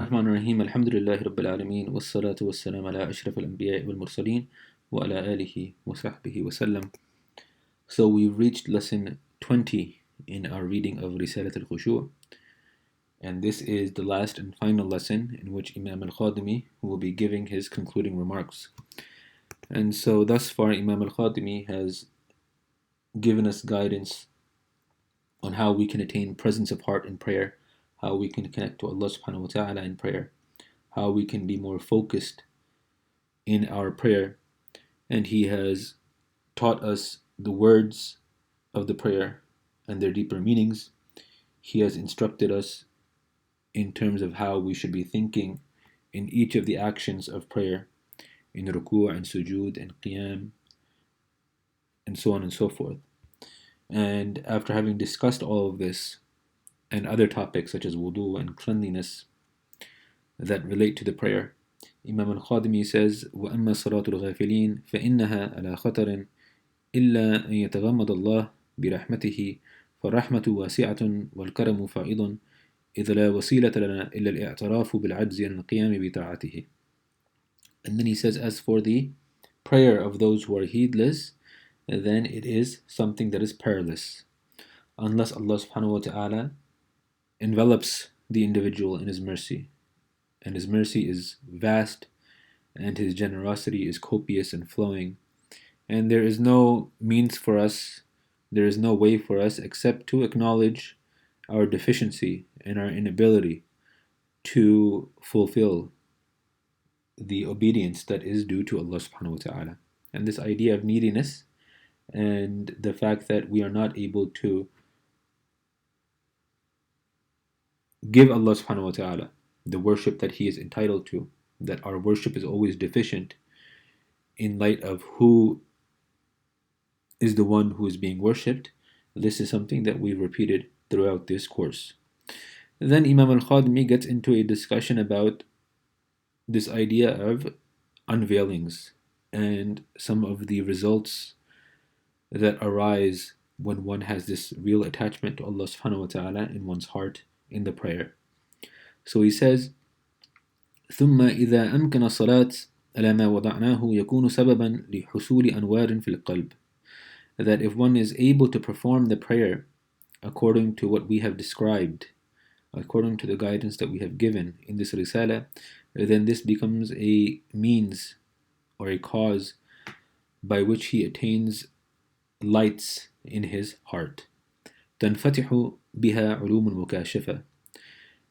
الرحمن الرحيم الحمد لله رب العالمين والصلاة والسلام على أشرف الأنبياء والمرسلين وعلى آله وصحبه وسلم. So we've reached lesson 20 in our reading of Risalat al-Khushu', and this is the last and final lesson in which Imam al-Khadimi will be giving his concluding remarks. And so thus far Imam al-Khadimi has given us guidance on how we can attain presence of heart in prayer, how we can connect to Allah subhanahu wa ta'ala in prayer, how we can be more focused in our prayer, and he has taught us the words of the prayer and their deeper meanings. He has instructed us in terms of how we should be thinking in each of the actions of prayer, in ruku' and sujood and qiyam, and so on and so forth. And after having discussed all of this and other topics such as wudu and cleanliness that relate to the prayer, Imam al-Khadimi says, وَأَمَّا صَلَاةُ الْغَافِلِينَ فَإِنَّهَا عَلَى خَطَرٍ إِلَّا أَن يَتَغَمَّضَ اللَّهُ بِرَحْمَتِهِ فَالرَّحْمَةُ وَاسِعَةٌ وَالْكَرَمُ فَائِضٌ إِذْ لَا وَسِيلَةَ لَنَا إِلَّا الْإِعْتِرَافُ بِالْعَجْزِ عَنِ الْقِيَامِ بِطَاعَتِهِ. And then he says, as for the prayer of those who are heedless, then it is something that is perilous, unless Allah subhanahu wa ta'ala envelops the individual in His mercy. And His mercy is vast, and His generosity is copious and flowing. And there is no means for us, there is no way for us except to acknowledge our deficiency and our inability to fulfill the obedience that is due to Allah subhanahu wa ta'ala. And this idea of neediness and the fact that we are not able to give Allah subhanahu wa ta'ala the worship that He is entitled to, that our worship is always deficient in light of who is the one who is being worshipped. This is something that we've repeated throughout this course. Then Imam al-Khadimi gets into a discussion about this idea of unveilings and some of the results that arise when one has this real attachment to Allah subhanahu wa ta'ala in one's heart in the prayer. So he says, ثم إذا أمكن الصلاة على ما وضعناه يكون سببا لحصول أنوار في القلب. That if one is able to perform the prayer according to what we have described, according to the guidance that we have given in this risala, then this becomes a means or a cause by which he attains lights in his heart. تنفتح بها علوم المكاشفة.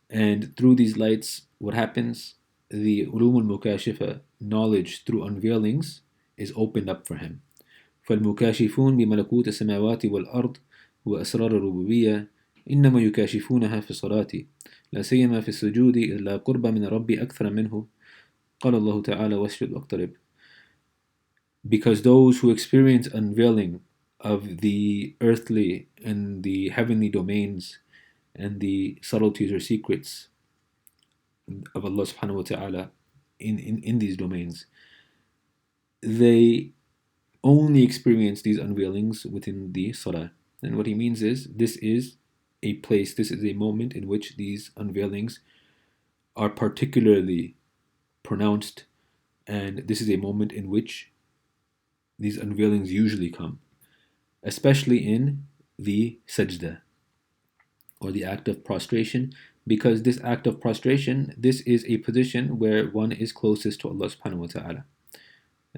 And through these lights, what happens? The علوم المكاشفة, knowledge through unveilings, is opened up for him. فالمكاشفون بملكوت السماوات والأرض وأسرار الربوبية إنما يكاشفونها في الصلاة لا سيما في السجود إلا قرب من ربي أكثر منه قال الله تعالى واسجد واقترب. Because those who experience unveiling of the earthly and the heavenly domains and the subtleties or secrets of Allah subhanahu wa ta'ala in these domains, they only experience these unveilings within the salah. And what he means is, this is a place, this is a moment in which these unveilings are particularly pronounced, and this is a moment in which these unveilings usually come, especially in the sajda, or the act of prostration, because this act of prostration, this is a position where one is closest to Allah subhanahu wa ta'ala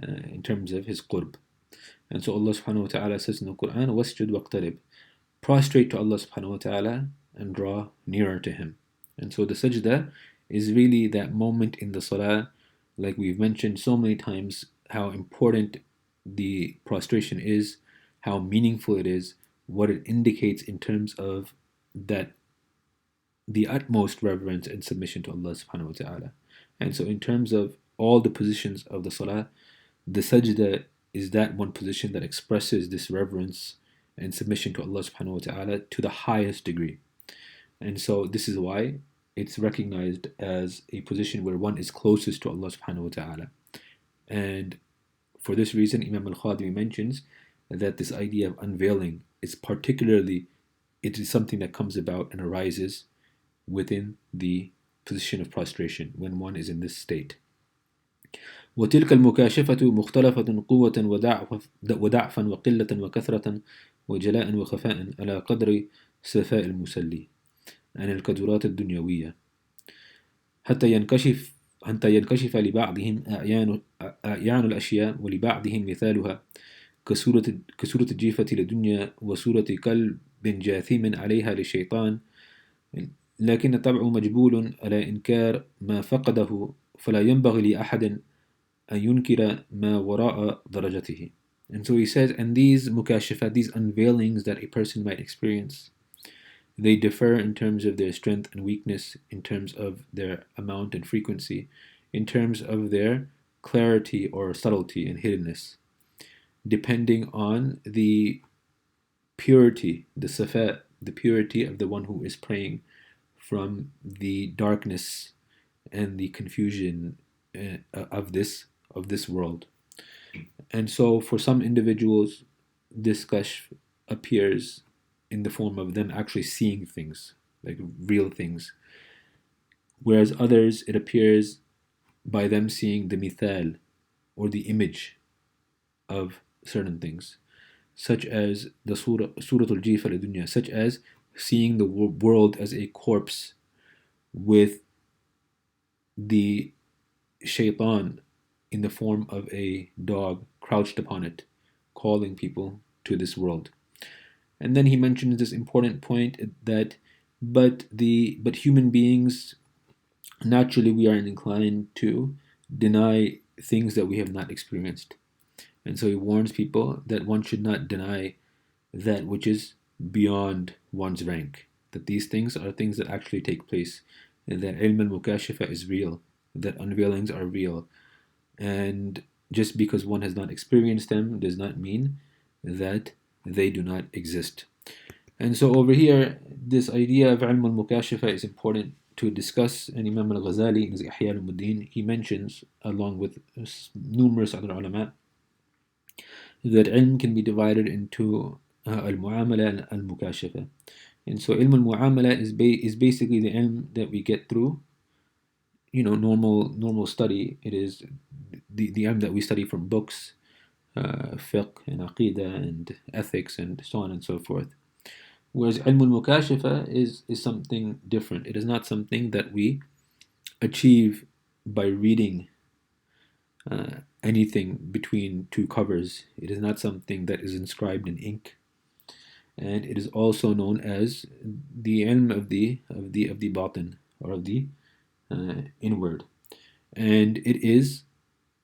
in terms of his qurb. And so Allah subhanahu wa ta'ala says in the Quran, وَاسْجُدْ وَاقْتَرِبْ, prostrate to Allah subhanahu wa ta'ala and draw nearer to Him. And so the sajda is really that moment in the salah, like we've mentioned so many times, how important the prostration is, how meaningful it is, what it indicates in terms of that the utmost reverence and submission to Allah subhanahu wa ta'ala. And so in terms of all the positions of the salah, the sajda is that one position that expresses this reverence and submission to Allah subhanahu wa ta'ala to the highest degree. And so this is why it's recognized as a position where one is closest to Allah subhanahu wa ta'ala. And for this reason, Imam al-Khadimi mentions that this idea of unveiling is particularly, it is something that comes about and arises within the position of prostration when one is in this state. وتلك المكاشفة مختلفة قوة وضعفا وقلة وكثرة وجلاء وخفاء على قدر صفاء المسلي عن القدرات الدنيوية حتى ينكشف لبعضهم أعيان الأشياء ولبعضهم مثالها كسورة الجيفة لدنيا وسورة كلب جاثم عليها للشيطان لكن الطبع مجبول على إنكار ما فقده فلا ينبغي لأحد أن ينكر ما وراء درجته. And so he says, and these mukashifat, these unveilings that a person might experience, they differ in terms of their strength and weakness, in terms of their amount and frequency, in terms of their clarity or subtlety and hiddenness, depending on the purity, the safa, the purity of the one who is praying from the darkness and the confusion of this world. And so for some individuals, this kashf appears in the form of them actually seeing things, like real things. Whereas others, it appears by them seeing the mithal, or the image of certain things, such as the Suratul Jifa al-Dunya, such as seeing the world as a corpse with the shaitan in the form of a dog crouched upon it, calling people to this world. And then he mentions this important point that but human beings, naturally we are inclined to deny things that we have not experienced. And so he warns people that one should not deny that which is beyond one's rank, that these things are things that actually take place, and that ilm al-mukashifa is real, that unveilings are real. And just because one has not experienced them does not mean that they do not exist. And so over here, this idea of ilm al-mukashifa is important to discuss. And Imam al-Ghazali in his Ihya al-Muddin, he mentions, along with numerous other ulama, that ilm can be divided into al-mu'amala and al-mukashifa. And so ilm al-mu'amala is basically the ilm that we get through normal study. It is the ilm that we study from books, fiqh and aqidah and ethics and so on and so forth. Whereas ilm al-mukashifa is something different. It is not something that we achieve by reading anything between two covers. It is not something that is inscribed in ink, and it is also known as the ilm of the batin, or of the inward, and it is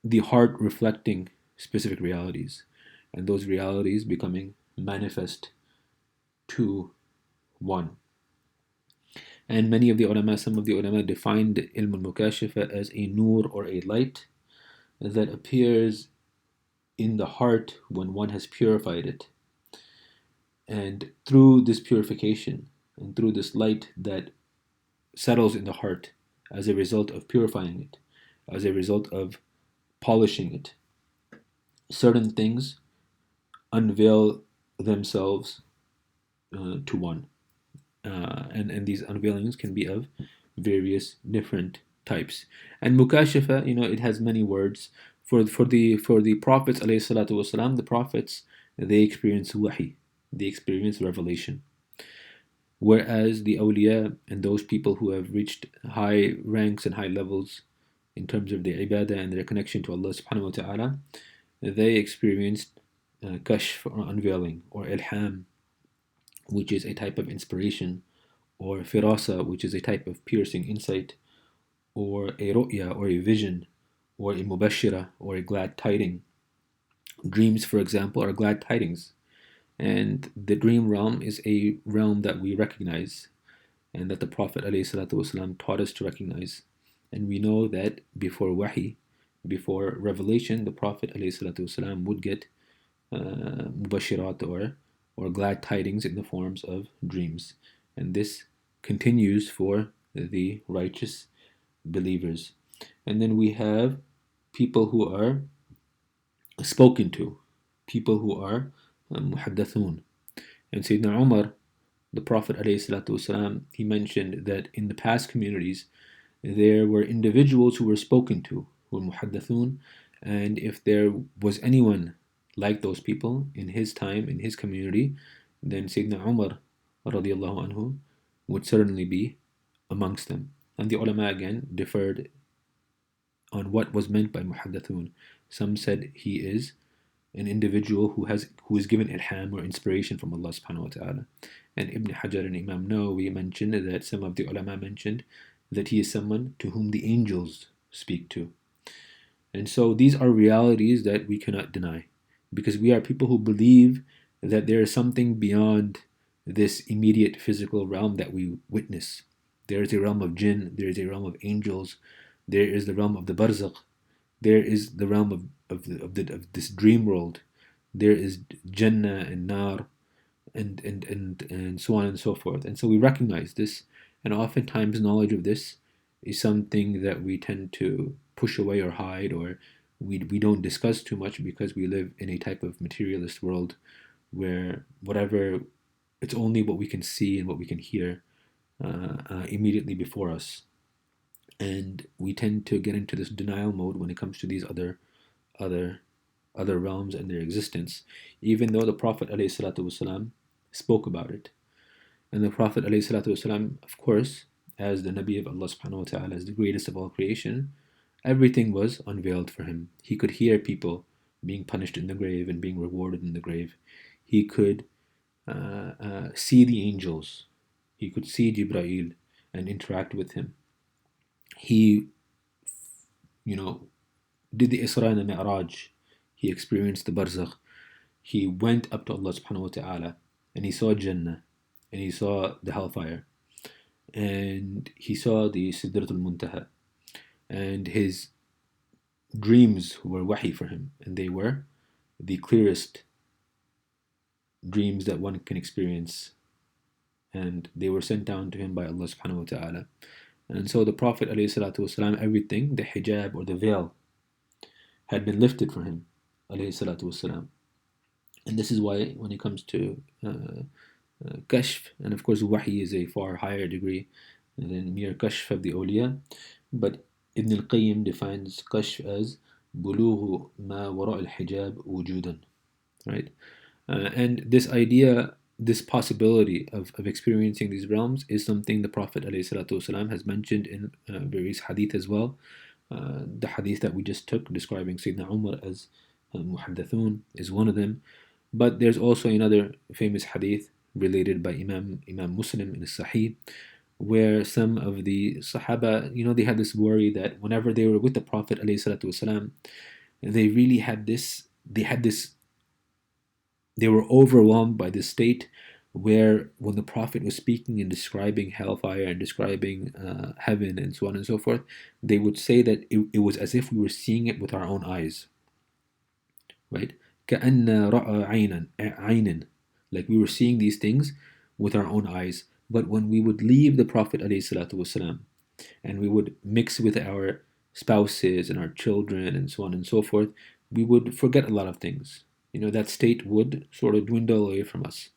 the heart reflecting specific realities, and those realities becoming manifest to one. And many of the ulama, some of the ulama, defined ilm al-mukashifa as a nur, or a light, that appears in the heart when one has purified it. And through this purification, and through this light that settles in the heart as a result of purifying it, as a result of polishing it, certain things unveil themselves to one. And these unveilings can be of various different types. And mukashifa, it has many words. For the prophets, alayhi salatu wasalam, the prophets, they experience wahi, they experience revelation. Whereas the awliya and those people who have reached high ranks and high levels in terms of their ibadah and their connection to Allah subhanahu wa ta'ala, they experienced kashf, or unveiling, or ilham, which is a type of inspiration, or firasa, which is a type of piercing insight, or a ru'ya, or a vision, or a mubashira, or a glad tiding. Dreams, for example, are glad tidings. And the dream realm is a realm that we recognize, and that the Prophet ﷺ taught us to recognize. And we know that before wahi, before revelation, the Prophet ﷺ would get mubashirat, or glad tidings in the forms of dreams. And this continues for the righteous believers. And then we have people who are spoken to, people who are muhaddathun. And Sayyidina Umar, the Prophet ﷺ, he mentioned that in the past communities, there were individuals who were spoken to, who were muhaddathun, and if there was anyone like those people in his time, in his community, then Sayyidina Umar radiallahu anhu would certainly be amongst them. And the ulama again differed on what was meant by muhaddathun. Some said he is an individual who is given ilham or inspiration from Allah subhanahu wa ta'ala. And Ibn Hajar and Imam Nawawi mentioned that some of the ulama mentioned that he is someone to whom the angels speak to. And so these are realities that we cannot deny, because we are people who believe that there is something beyond this immediate physical realm that we witness. There is a realm of jinn, there is a realm of angels, there is the realm of the barzakh, there is the realm of this dream world, there is Jannah and Nar, and so on and so forth. And so we recognize this, and oftentimes knowledge of this is something that we tend to push away or hide, or we don't discuss too much, because we live in a type of materialist world where whatever, it's only what we can see and what we can hear immediately before us. And we tend to get into this denial mode when it comes to these other other realms and their existence, even though the Prophet ﷺ spoke about it. And the Prophet ﷺ, of course, as the Nabi of Allah subhanahu wa ta'ala, as the greatest of all creation, everything was unveiled for him. He could hear people being punished in the grave and being rewarded in the grave. He could see the angels. He could see Jibreel and interact with him. He, did the Isra and the Mi'raj. He experienced the Barzakh. He went up to Allah subhanahu wa ta'ala and he saw Jannah and he saw the hellfire and he saw the Sidratul Muntaha, and his dreams were wahi for him, and they were the clearest dreams that one can experience, and they were sent down to him by Allah subhanahu wa ta'ala. And so the Prophet ﷺ, everything, the hijab or the veil, had been lifted for him ﷺ. And this is why when it comes to kashf, and of course wahi is a far higher degree than mere kashf of the awliya, but Ibn al-Qayyim defines kashf as bulughu ma wara al-hijab wujudan, right? And this idea, this possibility of experiencing these realms is something the Prophet ﷺ has mentioned in various hadith as well. The hadith that we just took describing Sayyidina Umar as muhaddathun is one of them. But there's also another famous hadith related by Imam Muslim in the Sahih, where some of the Sahaba, they had this worry that whenever they were with the Prophet ﷺ, they really had this, they were overwhelmed by this state where when the Prophet was speaking and describing hellfire and describing heaven and so on and so forth, they would say that it was as if we were seeing it with our own eyes, right? كأن رأى عينا, like we were seeing these things with our own eyes. But when we would leave the Prophet ﷺ and we would mix with our spouses and our children and so on and so forth, we would forget a lot of things. That state would sort of dwindle away from us.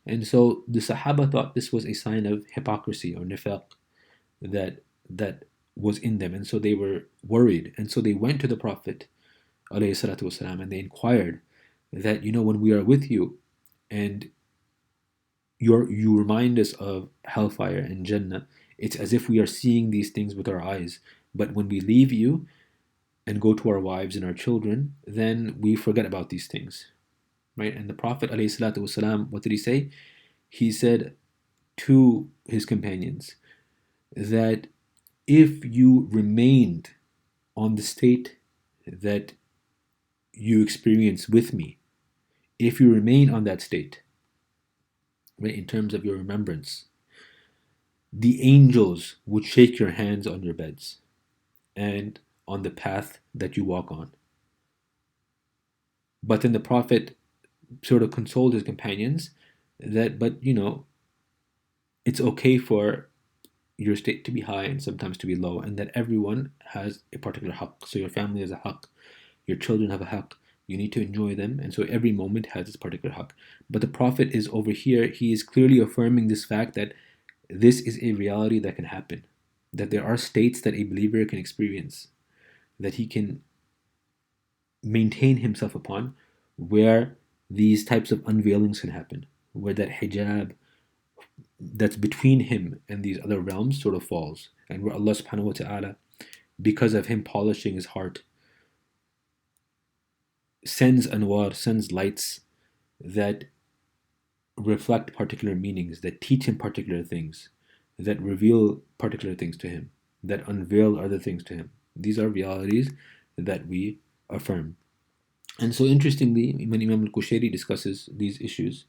And so the Sahaba thought this was a sign of hypocrisy or nifaq that was in them. And so they were worried. And so they went to the Prophet ﷺ and they inquired that, when we are with you and you remind us of hellfire and Jannah, it's as if we are seeing these things with our eyes. But when we leave you and go to our wives and our children, then we forget about these things, right? And the Prophet ﷺ, what did he say? He said to his companions that if you remained on the state that you experience with me, if you remain on that state, right, in terms of your remembrance, the angels would shake your hands on your beds and on the path that you walk on. But then the Prophet sort of consoled his companions that, it's okay for your state to be high and sometimes to be low, and that everyone has a particular haqq. So your family has a haqq, your children have a haqq, you need to enjoy them, and so every moment has its particular haqq. But the Prophet is over here, he is clearly affirming this fact that this is a reality that can happen. that there are states that a believer can experience, that he can maintain himself upon, where these types of unveilings can happen, where that hijab that's between him and these other realms sort of falls, and where Allah subhanahu wa ta'ala, because of him polishing his heart, sends anwar, sends lights that reflect particular meanings, that teach him particular things, that reveal particular things to him, that unveil other things to him. These are realities that we affirm. And so, interestingly, when Imam al Kushairi discusses these issues,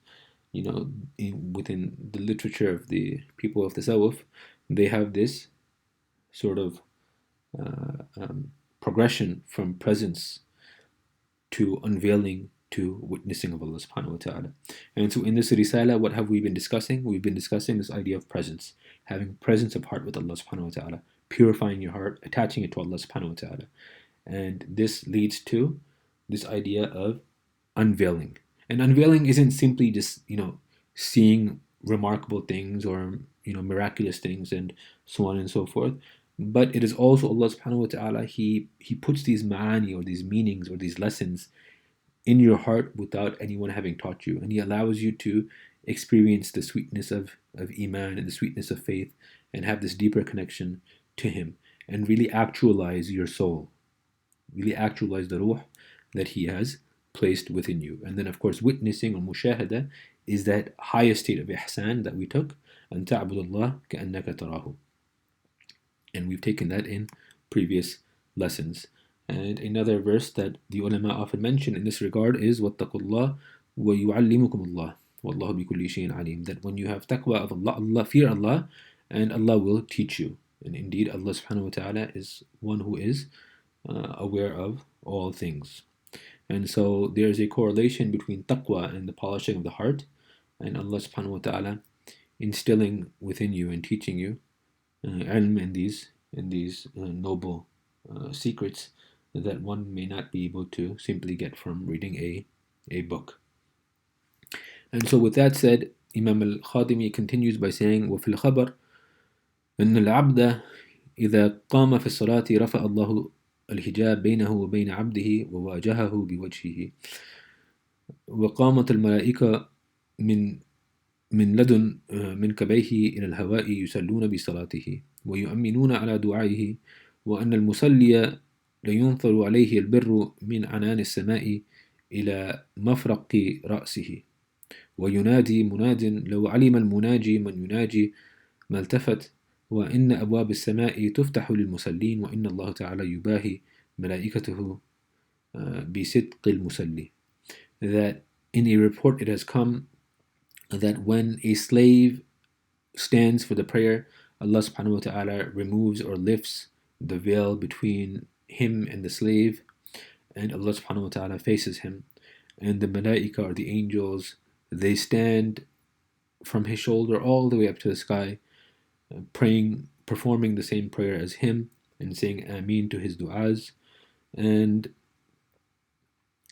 within the literature of the people of the Tasawwuf, they have this sort of progression from presence to unveiling to witnessing of Allah subhanahu wa ta'ala. And so in this risala, what have we been discussing? We've been discussing this idea of presence, having presence of heart with Allah subhanahu wa ta'ala, purifying your heart, attaching it to Allah subhanahu wa ta'ala. And this leads to this idea of unveiling. And unveiling isn't simply just, seeing remarkable things or, miraculous things and so on and so forth. But it is also Allah subhanahu wa ta'ala, He puts these ma'ani or these meanings or these lessons in your heart without anyone having taught you. And He allows you to experience the sweetness of Iman and the sweetness of faith and have this deeper connection to Him and really actualize your soul, really actualize the ruh that He has placed within you. And then, of course, witnessing or mushahada is that highest state of ihsan that we took, أن تعبد الله كأنك تراه. And we've taken that in previous lessons. And another verse that the ulama often mention in this regard is وَاتَّقُوا اللَّهَ وَيُعَلِّمُكُمُ اللَّهُ وَاللَّهُ بِكُلِّ شَيْءٍ عَلِيمٌ. That when you have taqwa of Allah, fear Allah, and Allah will teach you. And indeed, Allah subhanahu wa ta'ala is one who is aware of all things. And so there is a correlation between taqwa and the polishing of the heart, and Allah subhanahu wa ta'ala instilling within you and teaching you ilm in these noble secrets that one may not be able to simply get from reading a book. And so with that said, Imam al-Khadimi continues by saying, وَفِي الْخَبَرِ أن العبد إذا قام في الصلاة رفع الله الحجاب بينه وبين عبده وواجهه بوجهه وقامت الملائكة من لدن منكبيه إلى الهواء يسلون بصلاته ويؤمنون على دعائه وأن المصلي لينثر عليه البر من عنان السماء إلى مفرق رأسه وينادي مناد لو علم المناجي من يناجي ما التفت وإن أبواب السماء تفتح للمصلين وإن الله تعالى يباهي ملائكته بصدق المصلي. That in a report it has come that when a slave stands for the prayer, Allah subhanahu wa ta'ala removes or lifts the veil between him and the slave, and Allah subhanahu wa ta'ala faces him, and the malaika or the angels, they stand from his shoulder all the way up to the sky, praying, performing the same prayer as him and saying Ameen to his du'as. And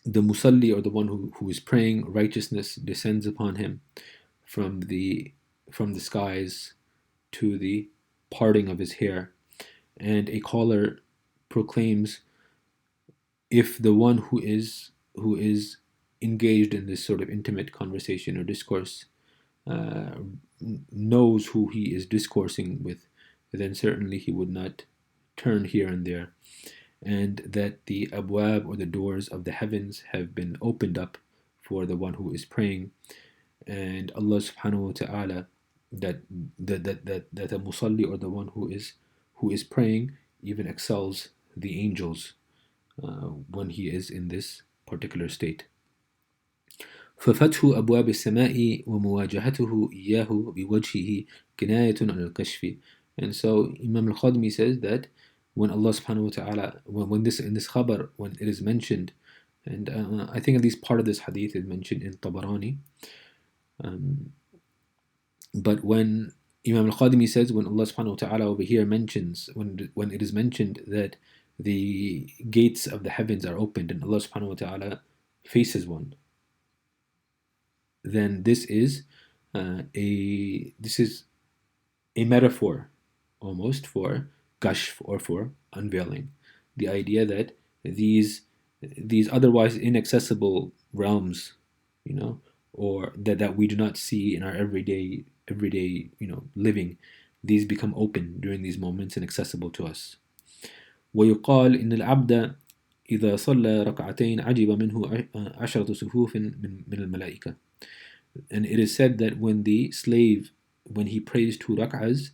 the musalli, or the one who is praying, righteousness descends upon him from the skies to the parting of his hair, and a caller proclaims, if the one who is engaged in this sort of intimate conversation or discourse knows who he is discoursing with, then certainly he would not turn here and there, and that the abwab or the doors of the heavens have been opened up for the one who is praying, and Allah subhanahu wa ta'ala, that the musalli or the one who is praying even excels the angels when he is in this particular state. ففتح أبواب السماء ومواجهته إياه بوجهه كناية عن الكشف. And so Imam al-Khadmi says that when Allah subhanahu wa ta'ala, when this in this khabar, when it is mentioned, and I think at least part of this hadith is mentioned in Tabarani, but when Imam al-Khadimi says, when Allah subhanahu wa ta'ala over here mentions, when it is mentioned that the gates of the heavens are opened and Allah subhanahu wa ta'ala faces one, then this is a metaphor almost for kashf or for unveiling. The idea that these these otherwise inaccessible realms, you know, or that we do not see in our everyday living, these become open during these moments and accessible to us. ويقال إن العبد إذا صلى ركعتين عجب منه عشرة صفوف من الملائكة. And it is said that when the slave, when he prays 2 rak'ahs,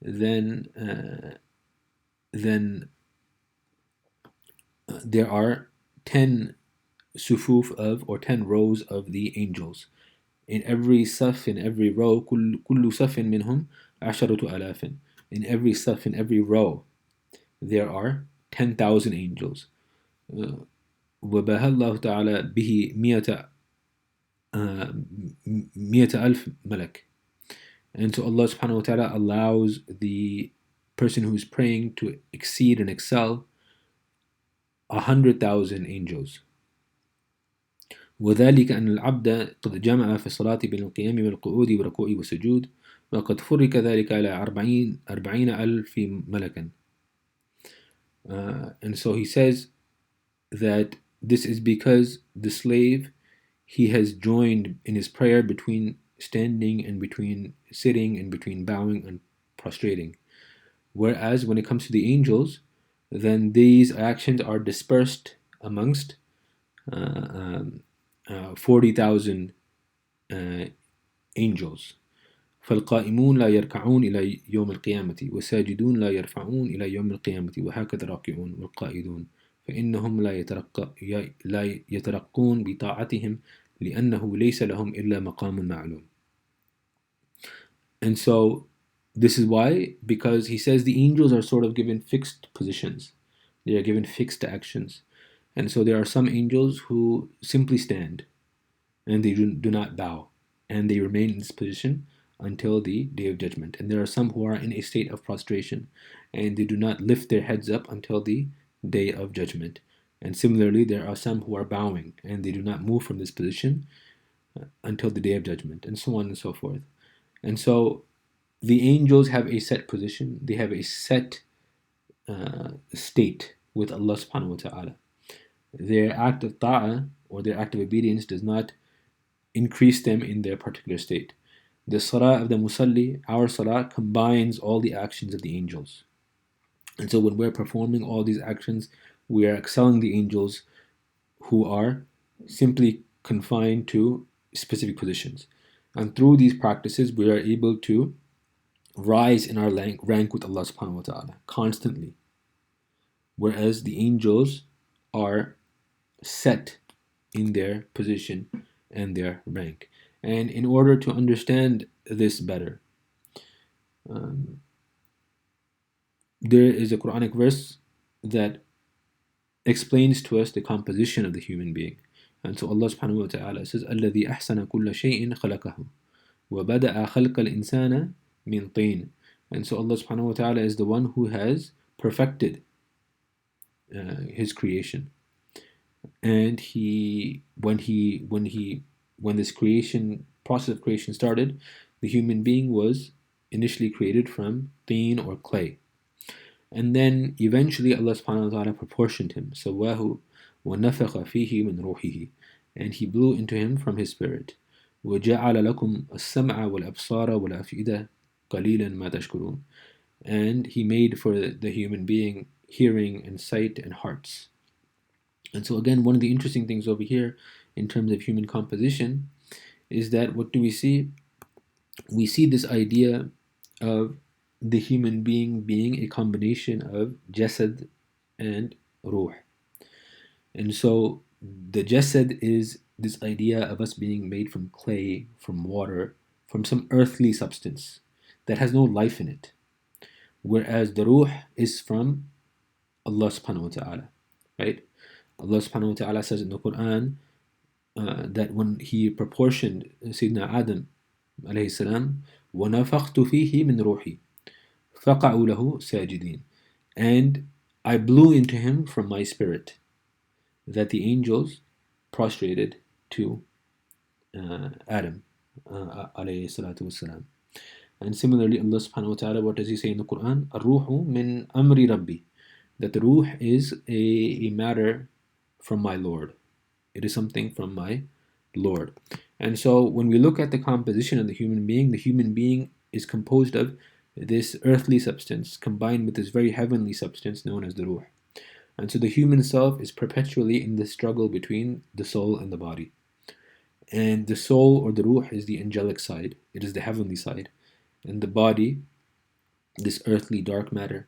then then there are 10 sufuf of, or 10 rows of the angels. In every saf, in every row, كل صف منهم عشرة آلاف. In every saf, in every row, there are 10,000 angels. وبهى الله تعالى به مئة ألف ملك. And so Allah subhanahu wa ta'ala allows the person who is praying to exceed and excel 100,000 angels. وذلك أن العبد قد جمع في الصلاة بين القيام والقعود والركوع والسجود وقد فرق ذلك على 40 ألف ملكا. And so he says that this is because the slave, he has joined in his prayer between standing and between sitting and between bowing and prostrating. Whereas when it comes to the angels, then these actions are dispersed amongst 40,000 angels. فالقائمون لا يركعون إلى يوم القيامة والساجدون لا يرفعون إلى يوم القيامة وهكذا الراكعون والقائدون فإنهم لا يترقون بطاعتهم لأنه ليس لهم إلا مقام معلوم. And so this is why, because he says the angels are sort of given fixed positions. They are given fixed actions. And so there are some angels who simply stand and they do not bow, and they remain in this position until the day of judgment. And there are some who are in a state of prostration and they do not lift their heads up until the day of judgment. And similarly, there are some who are bowing and they do not move from this position until the day of judgment, and so on and so forth. And so the angels have a set position, they have a set state with Allah subhanahu wa ta'ala. Their act of ta'ah, or their act of obedience, does not increase them in their particular state. The salah of the musalli, our salah, combines all the actions of the angels. And so when we're performing all these actions, we are excelling the angels who are simply confined to specific positions. And through these practices, we are able to rise in our rank with Allah subhanahu wa ta'ala constantly. Whereas the angels are set in their position and their rank. And in order to understand this better, there is a Quranic verse that explains to us the composition of the human being. And so Allah subhanahu wa ta'ala says, الَّذِي أَحْسَنَ كُلَّ شَيْءٍ خَلَقَهُ وَبَدَأَ خَلْقَ الْإِنسَانَ مِنْ طِينٍ. And so Allah subhanahu wa ta'ala is the one who has perfected his creation. And when this process of creation started, the human being was initially created from teen, or clay. And then eventually Allah subhanahu wa ta'ala proportioned him. سَوَّاهُ وَنَفَخَ فِيهِ مِنْ رُوحِهِ. And he blew into him from his spirit. وَجَعَلَ لَكُمْ السَّمْعَ وَالْأَبْصَارَ وَالْأَفْئِدَةَ قَلِيلًا مَا تَشْكُرُونَ. And he made for the human being hearing and sight and hearts. And so again, one of the interesting things over here in terms of human composition is that what do we see? We see this idea of the human being being a combination of jasad and ruh. And so the jasad is this idea of us being made from clay, from water, from some earthly substance that has no life in it. Whereas the ruh is from Allah subhanahu wa ta'ala, right? Allah subhanahu wa ta'ala says in the Quran that when he proportioned Sayyidina Adam alayhi salam, وَنَفَخْتُ فِيهِ مِنْ رُوحِي فَقَعُوا لَهُ سَاجِدِينَ. And I blew into him from my spirit, that the angels prostrated to Adam alayhi salatu wasalam. And similarly, Allah subhanahu wa ta'ala, what does He say in the Quran? Ar-ruhu min amri rabbi. That the ruh is a matter from my Lord. It is something from my Lord. And so when we look at the composition of the human being is composed of this earthly substance combined with this very heavenly substance known as the ruh. And so the human self is perpetually in the struggle between the soul and the body. And the soul or the ruh is the angelic side, it is the heavenly side. And the body, this earthly dark matter,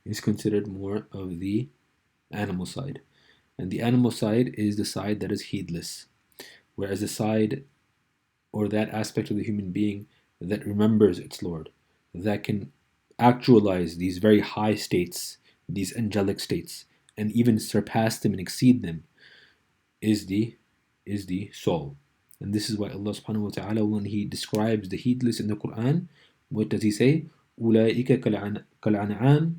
is considered more of the animal side. And the animal side is the side that is heedless, whereas the side or that aspect of the human being that remembers its Lord, that can actualize these very high states, these angelic states, and even surpass them and exceed them, is the soul. And this is why Allah subhanahu wa ta'ala, when He describes the heedless in the Quran, what does He say? أولئك كالأنعام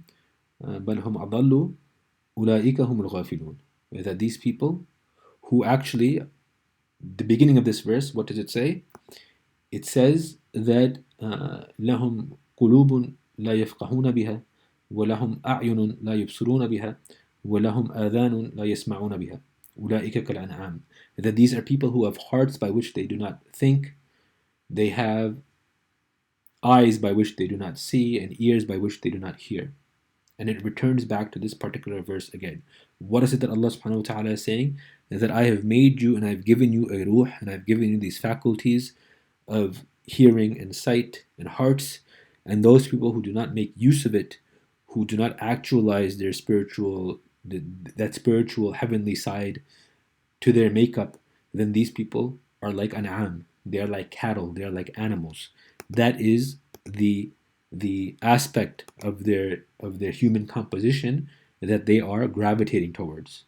بل هم أضل أولئك هم الغافلون. That these people who actually, the beginning of this verse, what does it say? It says that لهم قلوب لا يفقهون بها ولهم أعين لا يبصرون بها ولهم آذان لا يسمعون بها أولئك كالأنعام. That these are people who have hearts by which they do not think, they have eyes by which they do not see, and ears by which they do not hear. And it returns back to this particular verse again. What is it that Allah subhanahu wa ta'ala is saying? Is that I have made you and I've given you a ruh and I've given you these faculties of hearing and sight and hearts, and those people who do not make use of it, who do not actualize their that spiritual heavenly side to their makeup, then these people are like an'am. They are like cattle. They are like animals. That is the aspect of their human composition that they are gravitating towards.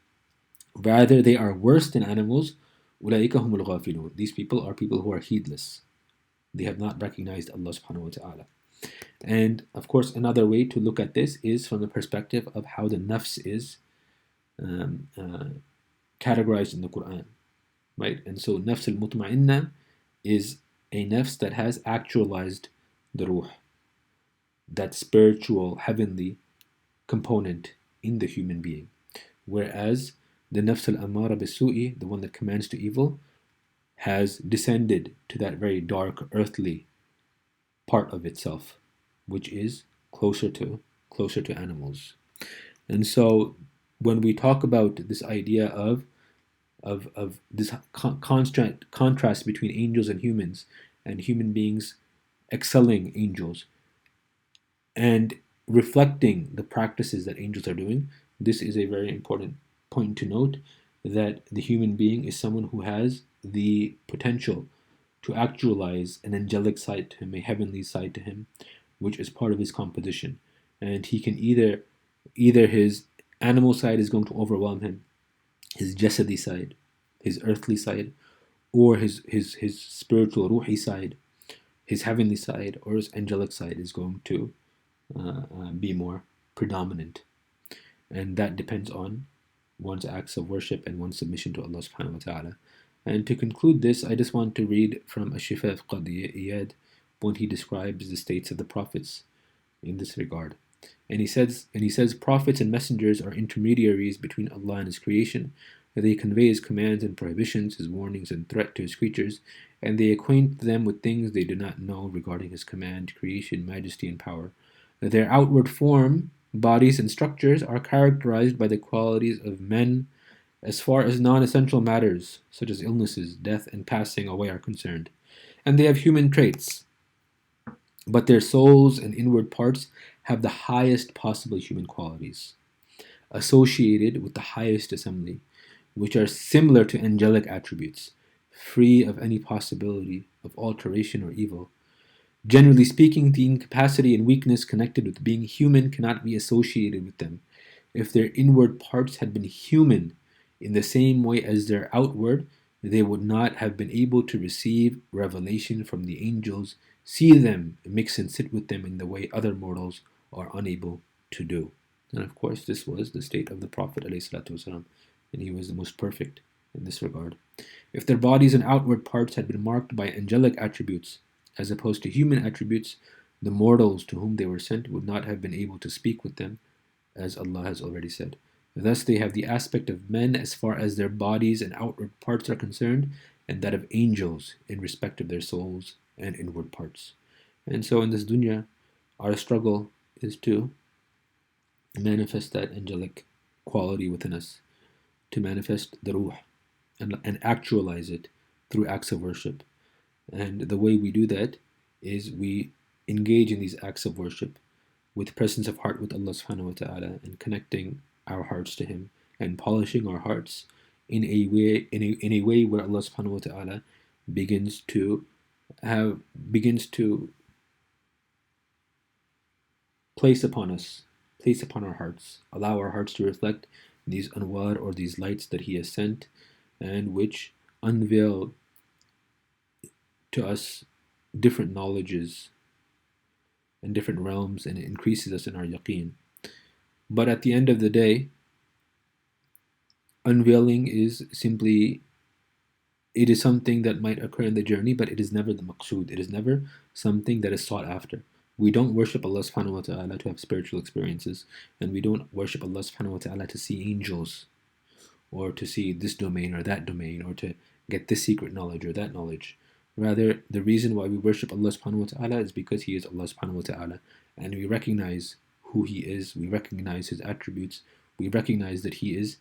Rather, they are worse than animals. أُولَٰئِكَ هُمُ الْغَافِلُونَ. These people are people who are heedless. They have not recognized Allah subhanahu wa ta'ala. And of course, another way to look at this is from the perspective of how the nafs is categorized in the Quran, right? And so, nafs al-mutma'inna is a nafs that has actualized the ruh, that spiritual, heavenly component in the human being. Whereas the nafs al-amara bisu'i, the one that commands to evil, has descended to that very dark, earthly part of itself, which is closer to animals. And so when we talk about this idea of this contrast between angels and human beings excelling angels, and reflecting the practices that angels are doing, this is a very important point to note, that the human being is someone who has the potential to actualize an angelic side to him, a heavenly side to him, which is part of his composition. And he can either his animal side is going to overwhelm him, his jasadi side, his earthly side, or his spiritual ruhi side, his heavenly side, or his angelic side is going to be more predominant. And that depends on one's acts of worship and one's submission to Allah subhanahu wa ta'ala. And to conclude this, I just want to read from Ash-Shifa of Qadi Iyad when he describes the states of the prophets in this regard. And he says, prophets and messengers are intermediaries between Allah and His creation. They convey His commands and prohibitions, His warnings and threat to His creatures, and they acquaint them with things they do not know regarding His command, creation, majesty, and power. Their outward form, bodies, and structures are characterized by the qualities of men as far as non-essential matters, such as illnesses, death, and passing away are concerned. And they have human traits, but their souls and inward parts have the highest possible human qualities, associated with the highest assembly, which are similar to angelic attributes, free of any possibility of alteration or evil. Generally speaking, the incapacity and weakness connected with being human cannot be associated with them. If their inward parts had been human in the same way as their outward, they would not have been able to receive revelation from the angels, see them, mix and sit with them in the way other mortals are unable to do. And of course, this was the state of the Prophet ﷺ, and he was the most perfect in this regard. If their bodies and outward parts had been marked by angelic attributes, as opposed to human attributes, the mortals to whom they were sent would not have been able to speak with them, as Allah has already said. Thus, they have the aspect of men as far as their bodies and outward parts are concerned, and that of angels in respect of their souls and inward parts. And so, in this dunya, our struggle is to manifest that angelic quality within us, to manifest the ruh and actualize it through acts of worship. And the way we do that is we engage in these acts of worship with presence of heart with Allah subhanahu wa ta'ala, and connecting our hearts to Him and polishing our hearts in a way where Allah subhanahu wa ta'ala begins to place upon our hearts, allow our hearts to reflect these anwar or these lights that He has sent, and which unveil to us different knowledges and different realms, and it increases us in our yaqeen. But at the end of the day, unveiling is simply, it is something that might occur in the journey, but it is never the maqsood. It is never something that is sought after. We don't worship Allah subhanahu wa ta'ala to have spiritual experiences, and we don't worship Allah subhanahu wa ta'ala to see angels, or to see this domain or that domain, or to get this secret knowledge or that knowledge. Rather, the reason why we worship Allah subhanahu wa ta'ala is because He is Allah subhanahu wa ta'ala, and we recognize who He is, we recognize His attributes, we recognize that He is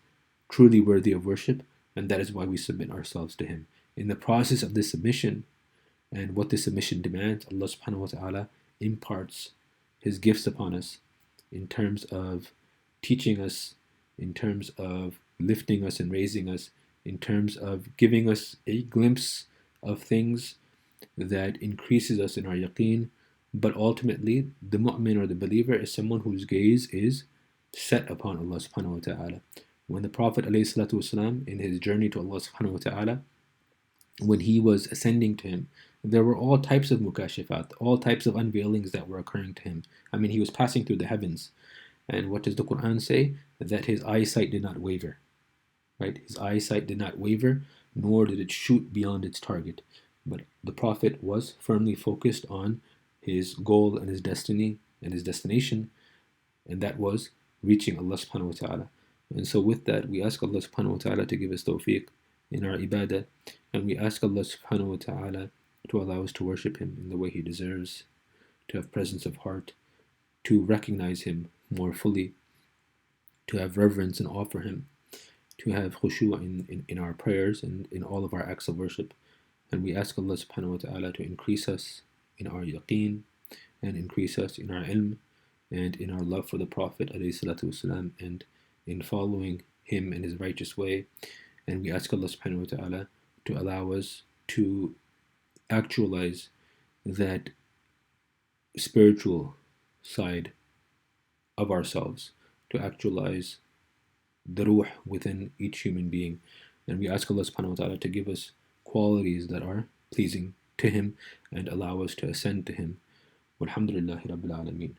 truly worthy of worship, and that is why we submit ourselves to Him. In the process of this submission, and what this submission demands, Allah subhanahu wa ta'ala imparts His gifts upon us in terms of teaching us, in terms of lifting us and raising us, in terms of giving us a glimpse of things that increases us in our yaqeen. But ultimately, the mu'min or the believer is someone whose gaze is set upon Allah subhanahu wa ta'ala. When the Prophet ﷺ, in his journey to Allah subhanahu wa ta'ala, when he was ascending to Him, there were all types of mukashifat, all types of unveilings that were occurring to him. I mean, he was passing through the heavens. And what does the Quran say? That his eyesight did not waver. Right? His eyesight did not waver, nor did it shoot beyond its target. But the Prophet was firmly focused on his goal and his destiny and his destination, and that was reaching Allah subhanahu wa ta'ala. And so with that, we ask Allah subhanahu wa ta'ala to give us tawfiq in our ibadah, and we ask Allah subhanahu wa ta'ala to allow us to worship Him in the way He deserves, to have presence of heart, to recognize Him more fully, to have reverence and awe for Him, to have khushu' in our prayers and in all of our acts of worship. And we ask Allah subhanahu wa ta'ala to increase us in our yaqeen, and increase us in our ilm, and in our love for the Prophet ﷺ, and in following him in his righteous way. And we ask Allah subhanahu wa ta'ala to allow us to actualize that spiritual side of ourselves, to actualize the ruh within each human being. And we ask Allah subhanahu wa ta'ala to give us qualities that are pleasing to Him and allow us to ascend to Him. Walhamdulillahi Rabbil Alameen.